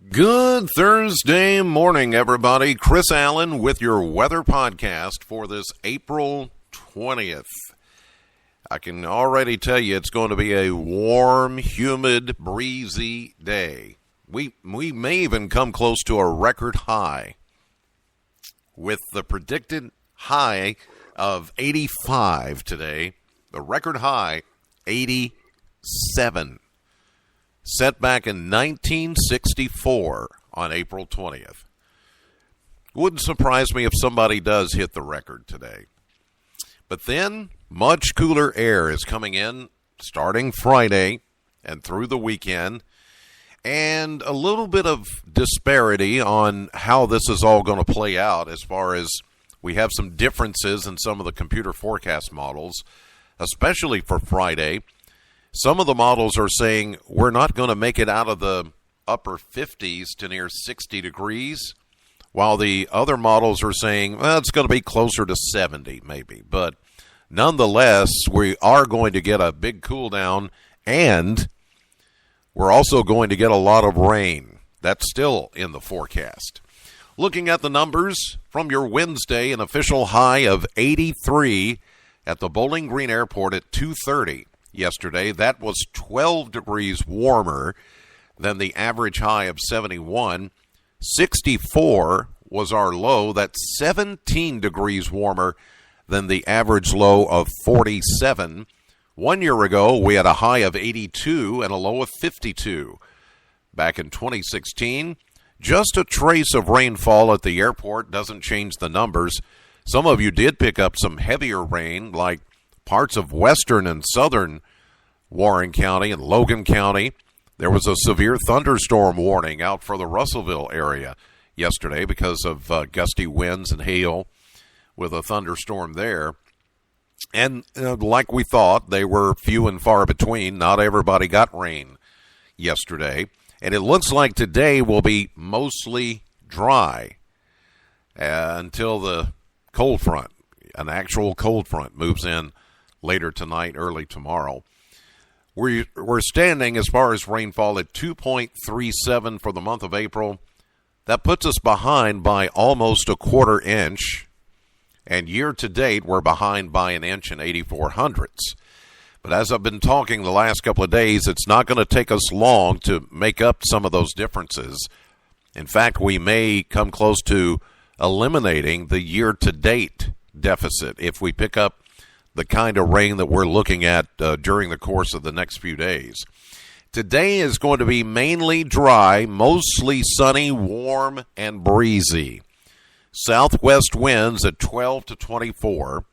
Good Thursday morning, everybody. Chris Allen with your weather podcast for this April 20th. I can already tell you it's going to be a warm, humid, breezy day. We may even come close to a record high with the predicted high of 85 today. The record high, 87. Set back in 1964 on April 20th. Wouldn't surprise me if somebody does hit the record today. But then, much cooler air is coming in starting Friday and through the weekend. And a little bit of disparity on how this is all going to play out as far as we have some differences in some of the computer forecast models, especially for Friday. Some of the models are saying we're not going to make it out of the upper 50s to near 60 degrees, while the other models are saying, well, it's going to be closer to 70 maybe. But nonetheless, we are going to get a big cool down, and we're also going to get a lot of rain. That's still in the forecast. Looking at the numbers from your Wednesday, an official high of 83 at the Bowling Green Airport at 2:30. Yesterday, that was 12 degrees warmer than the average high of 71. 64 was our low. That's 17 degrees warmer than the average low of 47. 1 year ago, we had a high of 82 and a low of 52. Back in 2016, just a trace of rainfall at the airport doesn't change the numbers. Some of you did pick up some heavier rain, like parts of western and southern Warren County and Logan County. There was a severe thunderstorm warning out for the Russellville area yesterday because of gusty winds and hail with a thunderstorm there. And like we thought, they were few and far between. Not everybody got rain yesterday. And it looks like today will be mostly dry until the cold front, an actual cold front, moves in later tonight, early tomorrow. We're standing, as far as rainfall, at 2.37 for the month of April. That puts us behind by almost a quarter inch. And year-to-date, we're behind by an inch and 84 hundredths. But as I've been talking the last couple of days, it's not going to take us long to make up some of those differences. In fact, we may come close to eliminating the year-to-date deficit if we pick up the kind of rain that we're looking at during the course of the next few days. Today is going to be mainly dry, mostly sunny, warm, and breezy. Southwest winds at 12 to 24,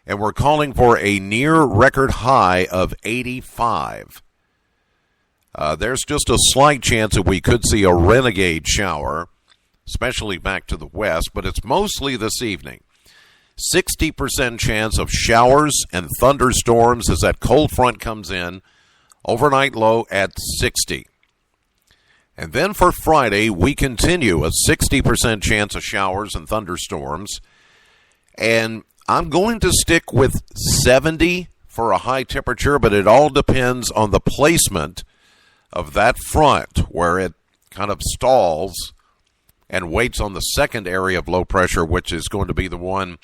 and we're calling for a near record high of 85. There's just a slight chance that we could see a renegade shower, especially back to the west, but it's mostly this evening. 60% chance of showers and thunderstorms as that cold front comes in. Overnight low at 60. And then for Friday, we continue a 60% chance of showers and thunderstorms. And I'm going to stick with 70 for a high temperature, but it all depends on the placement of that front, where it kind of stalls and waits on the second area of low pressure, which is going to be the one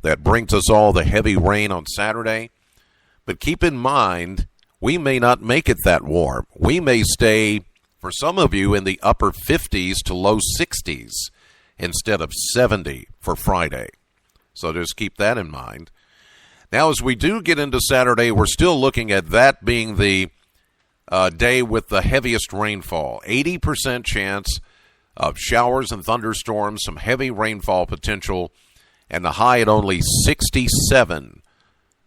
that brings us all the heavy rain on Saturday. But keep in mind, we may not make it that warm. We may stay, for some of you, in the upper 50s to low 60s instead of 70 for Friday. So just keep that in mind. Now, as we do get into Saturday, we're still looking at that being the day with the heaviest rainfall. 80% chance of showers and thunderstorms, some heavy rainfall potential, and the high at only 67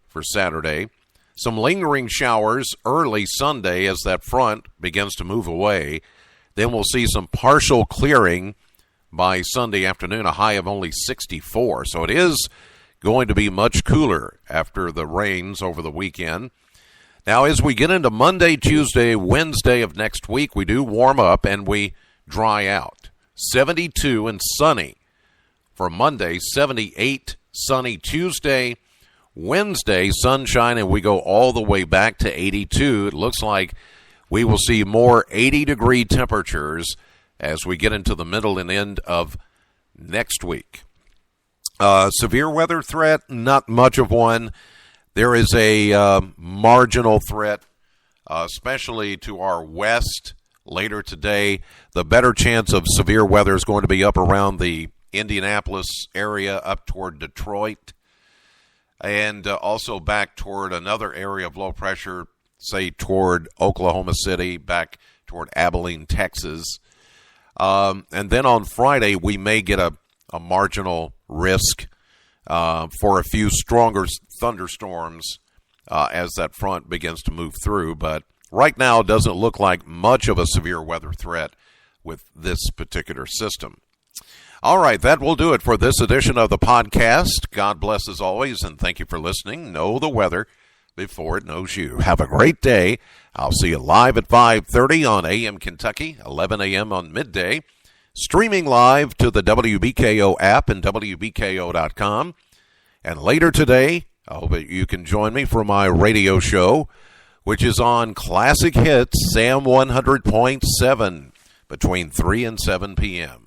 for Saturday. Some lingering showers early Sunday as that front begins to move away. Then we'll see some partial clearing by Sunday afternoon, a high of only 64. So it is going to be much cooler after the rains over the weekend. Now, as we get into Monday, Tuesday, Wednesday of next week, we do warm up and we dry out. 72 and sunny for Monday, 78 sunny Tuesday, Wednesday, sunshine, and we go all the way back to 82. It looks like we will see more 80-degree temperatures as we get into the middle and end of next week. Severe weather threat, not much of one. There is a marginal threat, especially to our west later today. The better chance of severe weather is going to be up around the Indianapolis area, up toward Detroit, and also back toward another area of low pressure, say toward Oklahoma City, back toward Abilene, Texas. And then on Friday, we may get a marginal risk for a few stronger thunderstorms as that front begins to move through. But right now, it doesn't look like much of a severe weather threat with this particular system. All right, that will do it for this edition of the podcast. God bless as always, and thank you for listening. Know the weather before it knows you. Have a great day. I'll see you live at 5:30 on AM Kentucky, 11 a.m. on midday, streaming live to the WBKO app and WBKO.com. And later today, I hope that you can join me for my radio show, which is on Classic Hits, Sam 100.7, between 3 and 7 p.m.